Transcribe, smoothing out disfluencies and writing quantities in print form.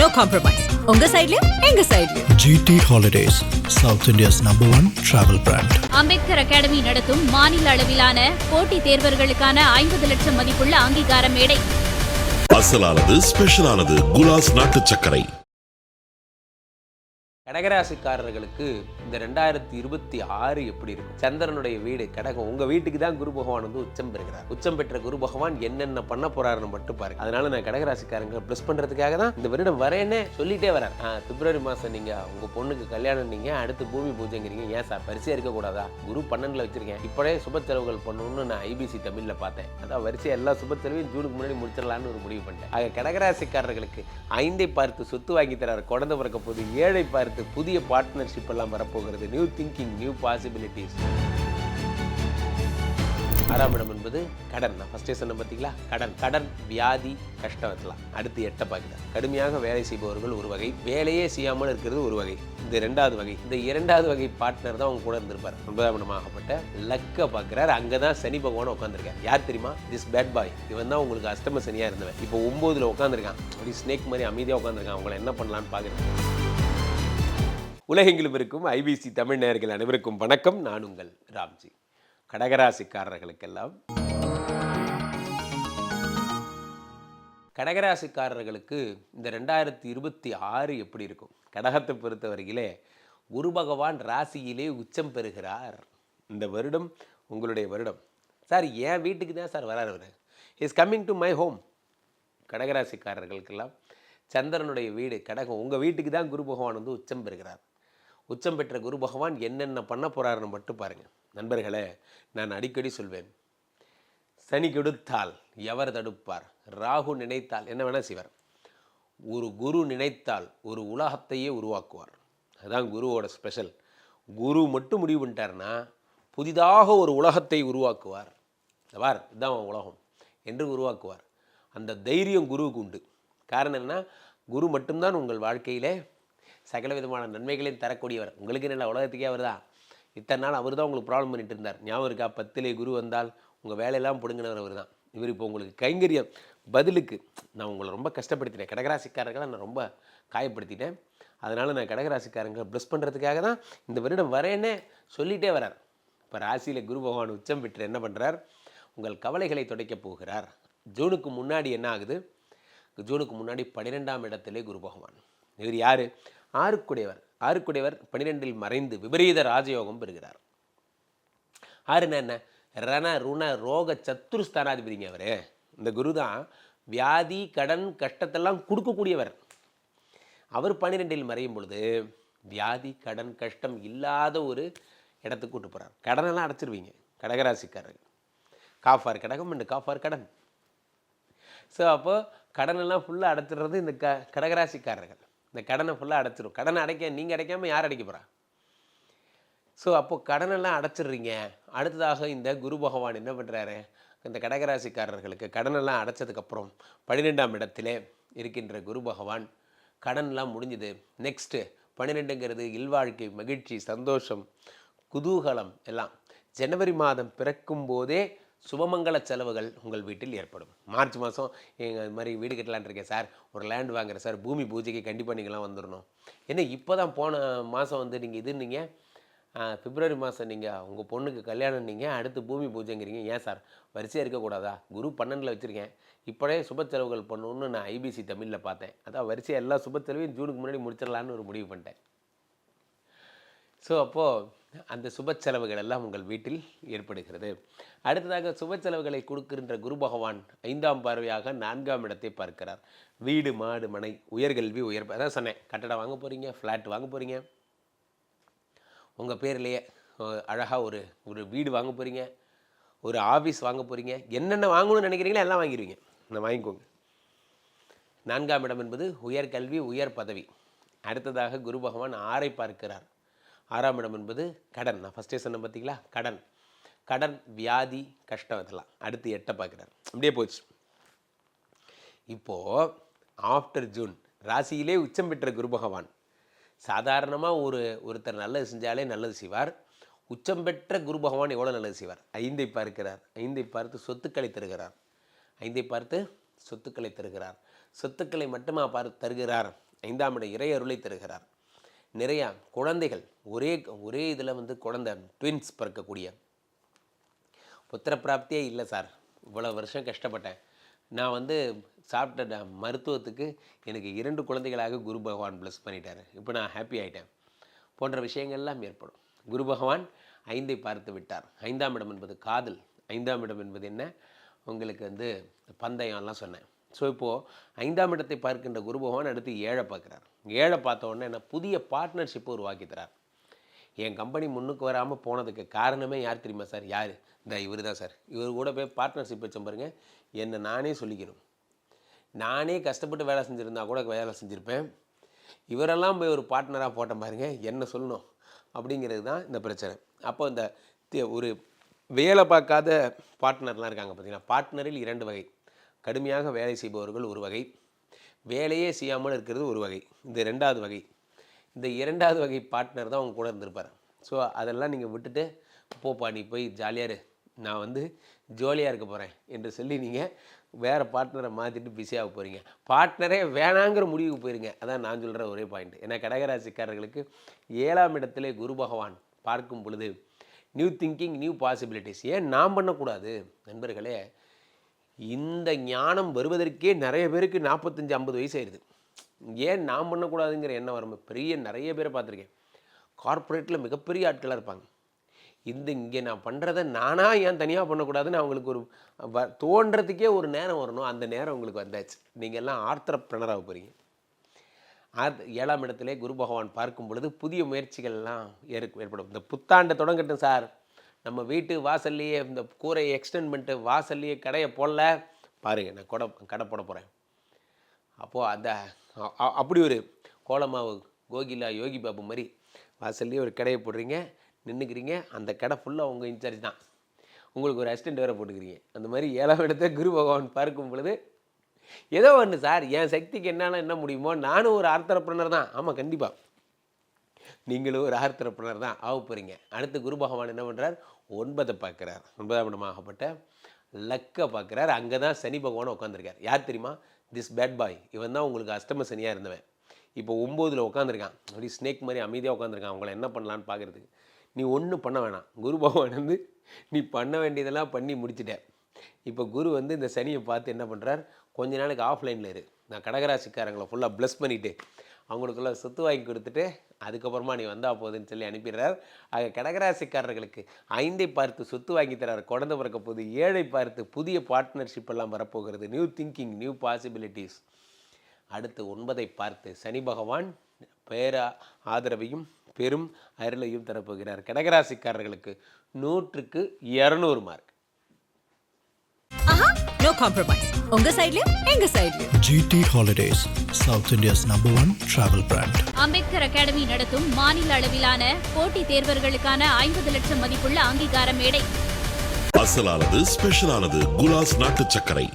No compromise. உங்க சைடுலயும் எங்க சைடுலயும். GT Holidays, South India's #1 travel brand. Ambedkar academy நடத்தும் மாநில அளவிலான போட்டி தேர்வர்களுக்கான 50 லட்சம் மதிப்புள்ள அங்கீகார மேடை. அசலானது ஸ்பெஷலானது குலாஸ் நாட்டு சர்க்கரை. கடகராசிக்காரர்களுக்கு இந்த 2026 எப்படி இருக்கும்? சந்திரனுடைய வீடு கடகம். உங்க வீட்டுக்கு தான் குரு பகவான் வந்து உச்சம் பெறுகிறார். உச்சம் பெற்ற குரு பகவான் என்னென்ன பண்ண போறாருன்னு மட்டும் பாருங்க. அதனால நான் கடகராசிக்காரங்க பிளஸ் பண்றதுக்காக தான் இந்த வருடம் வரேன்னு சொல்லிட்டே வரேன். பிப்ரவரி மாசம் நீங்க உங்க பொண்ணுக்கு கல்யாணம், நீங்க அடுத்து பூமி பூஜைங்கிறீங்க. ஏன் சார் வரிசையா இருக்க கூடாதா? குரு 12ல வச்சிருக்கேன். இப்போதே சுப செலவுகள் பண்ணணும்னு நான் IBC தமிழ்ல பார்த்தேன். அதான் வரிசையா எல்லா சுப செலவையும் ஜூனுக்கு முன்னாடி முடிச்சிடலான்னு ஒரு முடிவு பண்ணிட்டேன். ஆக கடகராசிக்காரர்களுக்கு 5ஐ பார்த்து சொத்து வாங்கி தராரு, குழந்தை பிறக்க போது. 7ஐ பார்த்து புதிய பார்ட்னர்ஷிப் எல்லாம் வரப்போகிறது. New thinking, new possibilities. 6ஆம் இடம் என்பது கடன். நான் ஃபர்ஸ்டே சொன்ன பார்த்தீங்களா, கடன், வியாதி, கஷ்டம் இருக்கலாம். அடுத்து 8 பார்க்குறேன். கடுமையாக வேலை செய்பவர்கள் ஒரு வகை, வேலையே செய்யாமல் இருக்கிறது ஒரு வகை. இந்த 2வது வகை, இந்த 2வது வகை பார்ட்னர் தான் அவங்க கூட இருந்திருப்பார். 9ஆம் இடமாகப்பட்ட லக்க பார்க்குறாரு. அங்கே தான் சனி பகவான் உட்காந்துருக்கார். யார் தெரியுமா? This bad boy. இவன் தான் உங்களுக்கு அஷ்டம சனியாக இருந்தவன். இப்போ 9ல் உட்காந்துருக்கான். அப்படி ஸ்னேக் மாதிரி அமைதியாக உட்காந்துருக்கான். அவங்களை என்ன பண்ணலான்னு பார்க்குறேன். உலகெங்கிலும் இருக்கும் IBC தமிழ் நேயர்கள் அனைவருக்கும் வணக்கம். நான் உங்கள் ராம்ஜி. கடகராசிக்காரர்களுக்கெல்லாம் கடகராசிக்காரர்களுக்கு இந்த 2026 எப்படி இருக்கும்? கடகத்தை பொறுத்தவரையிலே குரு பகவான் ராசியிலே உச்சம் பெறுகிறார். இந்த வருடம் உங்களுடைய வருடம். சார் என் வீட்டுக்கு தான் சார் வராரு, அவர் is coming to my home. கடகராசிக்காரர்களுக்கெல்லாம் சந்திரனுடைய வீடு கடகம். உங்கள் வீட்டுக்கு தான் குரு பகவான் வந்து உச்சம் பெறுகிறார். உச்சம் பெற்ற குரு பகவான் என்னென்ன பண்ண போகிறாருன்னு மட்டும் பாருங்கள். நண்பர்களே, நான் அடிக்கடி சொல்வேன், சனி கெடுத்தால் எவர் தடுப்பார்? ராகு நினைத்தால் என்ன வேணால் செய்வார். ஒரு குரு நினைத்தால் ஒரு உலகத்தையே உருவாக்குவார். அதுதான் குருவோட ஸ்பெஷல். குரு மட்டும் முடிவு பண்ணிட்டார்னா புதிதாக ஒரு உலகத்தை உருவாக்குவார். வார் இதுதான் உலகம் என்று உருவாக்குவார். அந்த தைரியம் குருவுக்கு உண்டு. காரணம் என்ன? குரு மட்டும்தான் உங்கள் வாழ்க்கையிலே சகல விதமான நன்மைகளையும் தரக்கூடியவர். உங்களுக்கு நல்ல உலகத்துக்கே அவர் தான். இத்தனை நாள் அவர் தான் உங்களுக்கு ப்ராப்ளம் பண்ணிட்டு இருந்தார். ஞாபகம் இருக்கா? 10லே குரு வந்தால் உங்கள் வேலையெல்லாம் பிடுங்கினவர் அவர் தான். இவர் இப்போ உங்களுக்கு கைங்கரியம் பதிலுக்கு நான் உங்களை ரொம்ப கஷ்டப்படுத்திட்டேன். கடகராசிக்காரர்களை நான் ரொம்ப காயப்படுத்திட்டேன். அதனால் நான் கடகராசிக்காரங்களை ப்ளஸ் பண்ணுறதுக்காக தான் இந்த வருடம் வரேன்னு சொல்லிகிட்டே வரார். இப்போ ராசியில் குரு பகவான் உச்சம் பெற்று என்ன பண்ணுறார்? உங்கள் கவலைகளை துடைக்கப் போகிறார். ஜூனுக்கு முன்னாடி என்ன ஆகுது? ஜூனுக்கு முன்னாடி 12ஆம் இடத்திலே குரு பகவான். இவர் யார்? ஆறுக்குடையவர். 12ல் மறைந்து விபரீத ராஜயோகம் பெறுகிறார். ஆறுனா என்ன? ரண ருண ரோக சத்துருஸ்தானாதிபதிங்க அவர். இந்த குரு தான் வியாதி, கடன், கஷ்டத்தெல்லாம் கொடுக்கக்கூடியவர். அவர் 12ல் மறையும் பொழுது வியாதி, கடன், கஷ்டம் இல்லாத ஒரு இடத்துக்கு கூட்டு போகிறார். கடனெல்லாம் அடைச்சிருவீங்க கடகராசிக்காரர்கள். காஃபார் கடகம் அண்டு காஃபார் கடன். ஸோ அப்போது கடனெல்லாம் ஃபுல்லாக அடைச்சிடுறது இந்த கடகராசிக்காரர்கள். இந்த கடனை ஃபுல்லாக அடைச்சிடும். கடனை நீங்கள் அடைக்காமல் யார் அடைக்க போகிறா? ஸோ அப்போது கடனெல்லாம் அடைச்சிடுறீங்க. அடுத்ததாக இந்த குரு பகவான் என்ன பண்ணுறாரு? இந்த கடகராசிக்காரர்களுக்கு கடனெல்லாம் அடைச்சதுக்கப்புறம் 12ஆம் இடத்திலே இருக்கின்ற குரு பகவான் கடன்லாம் முடிஞ்சுது. நெக்ஸ்ட்டு 12ங்கிறது இல்வாழ்க்கை, மகிழ்ச்சி, சந்தோஷம், குதூகலம் எல்லாம். ஜனவரி மாதம் பிறக்கும் போதே சுபமங்கல செலவுகள் உங்கள் வீட்டில் ஏற்படும். மார்ச் மாதம் எங்கள் இது மாதிரி வீடு கட்டலான் இருக்கேன் சார், ஒரு லேண்ட் வாங்குறேன் சார், பூமி பூஜைக்கு கண்டிப்பாக நீங்களாம் வந்துடணும். ஏன்னா இப்போ தான் போன மாதம் வந்து நீங்கள் நீங்கள் பிப்ரவரி மாதம் நீங்கள் உங்கள் பொண்ணுக்கு கல்யாணம், நீங்கள் அடுத்து பூமி பூஜைங்கிறீங்க. ஏன் சார் வரிசையாக இருக்கக்கூடாதா? குரு 12ல் வச்சுருக்கேன். இப்போதே சுப செலவுகள் பண்ணணுன்னு நான் IBC தமிழில் பார்த்தேன். அதான் வரிசையாக எல்லா சுப செலவையும் ஜூனுக்கு முன்னாடி முடிச்சிடலான்னு ஒரு முடிவு பண்ணிட்டேன். ஸோ அப்போது அந்த சுப செலவுகள் எல்லாம் உங்கள் வீட்டில் ஏற்படுகிறது. அடுத்ததாக சுப செலவுகளை கொடுக்கின்ற குரு பகவான் 5ஆம் பார்வையாக 4ஆம் இடத்தை பார்க்கிறார். வீடு, மாடு, மனை, உயர்கல்வி, அதான் சொன்னேன். கட்டடம் வாங்க போகிறீங்க, ஃப்ளாட் வாங்க போகிறீங்க, உங்கள் பேர்லேயே அழகாக ஒரு வீடு வாங்க போகிறீங்க, ஒரு ஆஃபீஸ் வாங்க போகிறீங்க. என்னென்ன வாங்கணும்னு நினைக்கிறீங்களோ எல்லாம் வாங்கிடுவீங்க. நான் வாங்கிக்கோங்க. 4ஆம் இடம் என்பது உயர்கல்வி, உயர் பதவி. அடுத்ததாக குரு பகவான் 6ஐ பார்க்கிறார். 6ஆம் இடம் என்பது கடன். நான் ஃபஸ்ட்டே சொன்னேன் பார்த்தீங்களா, கடன், வியாதி, கஷ்டம் இதெல்லாம். அடுத்து 8 பார்க்குறார். அப்படியே போச்சு. இப்போது ஆஃப்டர் ஜூன் ராசியிலே உச்சம் பெற்ற குரு பகவான் சாதாரணமாக ஒருத்தர் நல்லது செஞ்சாலே நல்லது செய்வார். உச்சம் பெற்ற குரு பகவான் எவ்வளோ நல்லது செய்வார்? 5ஐ பார்க்கிறார். 5ஐ பார்த்து சொத்துக்களை தருகிறார். 5ஐ பார்த்து சொத்துக்களை தருகிறார். சொத்துக்களை மட்டுமா தருகிறார்? 5ஆம் இடம் இறை அருளை தருகிறார். நிறையா குழந்தைகள் ஒரே இதில் வந்து குழந்தை ட்வின்ஸ் பிறக்கக்கூடிய புத்திர பிராப்தியே இல்லை சார். இவ்வளோ வருஷம் கஷ்டப்பட்டேன். நான் வந்து சாப்பிட்ட மருத்துவத்துக்கு எனக்கு 2 குழந்தைகளாக குரு பகவான் ப்ளஸ் பண்ணிட்டார். இப்போ நான் ஹாப்பி ஆகிட்டேன் போன்ற விஷயங்கள்லாம் ஏற்படும். குரு பகவான் 5ஐ பார்த்து விட்டார். 5ஆம் இடம் என்பது காதல். 5ஆம் இடம் என்பது என்ன, உங்களுக்கு வந்து பந்தயம்லாம் சொன்னேன். ஸோ இப்போது 5ஆம் இடத்தை பார்க்கின்ற குரு பகவான் அடுத்து 7 பார்க்குறார். 7 பார்த்த உடனே என்ன, புதிய பார்ட்னர்ஷிப்பை உருவாக்கி தரார். என் கம்பெனி முன்னுக்கு வராமல் போனதுக்கு காரணமே யார் தெரியுமா சார்? யார்? இந்த இவர் தான் சார். இவர் கூட போய் பார்ட்னர்ஷிப் வச்ச பாருங்க, என்னை நானே சொல்லிக்கணும். நானே கஷ்டப்பட்டு வேலை செஞ்சுருந்தா கூட வேலை செஞ்சுருப்பேன். இவரெல்லாம் போய் ஒரு பார்ட்னராக போட்ட பாருங்க, என்ன சொல்லணும் அப்படிங்கிறது தான் இந்த பிரச்சனை. அப்போ இந்த ஒரு வேலை பார்க்காத பார்ட்னர்லாம் இருக்காங்க பார்த்தீங்கன்னா, பார்ட்னரில் 2 வகை. கடுமையாக வேலை செய்பவர்கள் ஒரு வகை, வேலையே செய்யாமல் இருக்கிறது ஒரு வகை. இந்த 2வது வகை. இந்த 2வது வகை பார்ட்னர் தான் அவங்க கூட இருந்திருப்பார். ஸோ அதெல்லாம் நீங்கள் விட்டுட்டு போப்பா நீ போய் ஜாலியாக இரு, நான் வந்து ஜோலியாக இருக்க போகிறேன் என்று சொல்லி நீங்கள் வேறு பார்ட்னரை மாற்றிட்டு பிஸியாக போகிறீங்க. பார்ட்னரே வேணாங்கிற முடிவுக்கு போயிருங்க. அதான் நான் சொல்கிற ஒரே பாயிண்ட். ஏன்னா கடகராசிக்காரர்களுக்கு 7ஆம் இடத்திலே குரு பகவான் பார்க்கும் பொழுது நியூ திங்கிங், நியூ பாசிபிலிட்டிஸ். ஏன் நாம் பண்ணக்கூடாது நண்பர்களே? இந்த ஞானம் வருவதற்கே நிறைய பேருக்கு 45-50 வயசு ஆயிடுது. ஏன் நாம் பண்ணக்கூடாதுங்கிற எண்ணம் வரும். நிறைய பேரை பார்த்துருக்கேன். கார்ப்பரேட்டில் மிகப்பெரிய ஆட்களாக இருப்பாங்க. இங்கே நான் பண்ணுறதை நானாக ஏன் தனியாக பண்ணக்கூடாதுன்னு அவங்களுக்கு ஒரு தோன்றதுக்கே ஒரு நேரம் வரணும். அந்த நேரம் உங்களுக்கு வந்தாச்சு. நீங்கள் எல்லாம் ஆர்த்தரப்பிரனராக போகிறீங்க. 7ஆம் இடத்திலே குரு பகவான் பார்க்கும் பொழுது புதிய முயற்சிகள்லாம் ஏற்படும். இந்த புத்தாண்டை தொடங்கட்டும் சார், நம்ம வீட்டு வாசல்லையே இந்த கூரையை எக்ஸ்டெண்ட் பண்ணிட்டு வாசல்லையே கடையை போடல பாருங்கள், நான் கடை போட போகிறேன். அப்போது அப்படி ஒரு கோலமாவு கோகிலா யோகி பாபு மாதிரி வாசல்லையே ஒரு கடையை போடுறீங்க, நின்றுக்கிறீங்க. அந்த கடை ஃபுல்லாக உங்கள் இன்சார்ஜ் தான். உங்களுக்கு ஒரு அசிஸ்டண்ட் வேறு போட்டுக்கிறீங்க. அந்த மாதிரி 7ஆம் இடத்தை குரு பகவான் பார்க்கும் பொழுது ஏதோ ஒன்று சார், என் சக்திக்கு என்ன முடியுமோ, நானும் ஒரு ஆர்த்தரப்பிரனர் தான். ஆமாம், கண்டிப்பாக நீங்களும் ஒரு ஆர்த்தரப்பிரனர் தான் ஆக போகிறீங்க. அடுத்து குரு பகவான் என்ன பண்ணுறார், 9 பார்க்குறார். 9ஆம் இடமாகப்பட்ட லக்கை பார்க்குறார். அங்கே தான் சனி பகவான் உட்காந்துருக்கார். யார் தெரியுமா? This bad boy. இவன் தான் உங்களுக்கு அஷ்டம சனியாக இருந்தவன். இப்போ 9ல் உட்காந்துருக்கான். அப்படி ஸ்னேக் மாதிரி அமைதியாக உட்காந்துருக்கான். அவங்கள என்ன பண்ணலான்னு பார்க்குறதுக்கு. நீ ஒன்றும் பண்ண வேணாம். குரு பகவான் வந்து நீ பண்ண வேண்டியதெல்லாம் பண்ணி முடிச்சுட்டேன். இப்போ குரு வந்து இந்த சனியை பார்த்து என்ன பண்ணுறார், கொஞ்ச நாளைக்கு ஆஃப்லைனில் இரு, நான் கடகராசிக்காரங்களை ஃபுல்லாக ப்ளஸ் பண்ணிவிட்டு அவங்களுக்குள்ள சொத்து வாங்கி கொடுத்துட்டு அதுக்கப்புறமா நீ வந்தால் போகுதுன்னு சொல்லி அனுப்பிடுறார். ஆக கடகராசிக்காரர்களுக்கு 5ஐ பார்த்து சொத்து வாங்கி தரார். குழந்தை பிறக்க போது 7ஐ பார்த்து புதிய பார்ட்னர்ஷிப் எல்லாம் வரப்போகிறது. New thinking, new possibilities. அடுத்து 9ஐ பார்த்து சனி பகவான் ஆதரவையும் பெரும் அருளையும் தரப்போகிறார். கடகராசிக்காரர்களுக்கு 100க்கு 200 மார்க். No compromise. உங்க சைடுலயும் எங்க சைடுலயும். GT Holidays, South India's #1 travel brand. Ambedkar academy நடத்தும் மாநில அளவிலான போட்டித் தேர்வர்களுக்கான 50 லட்சம் மதிப்புள்ள அங்கீகார மேடை. அசலானது ஸ்பெஷலானது குலாஸ் நாட்டு சர்க்கரை.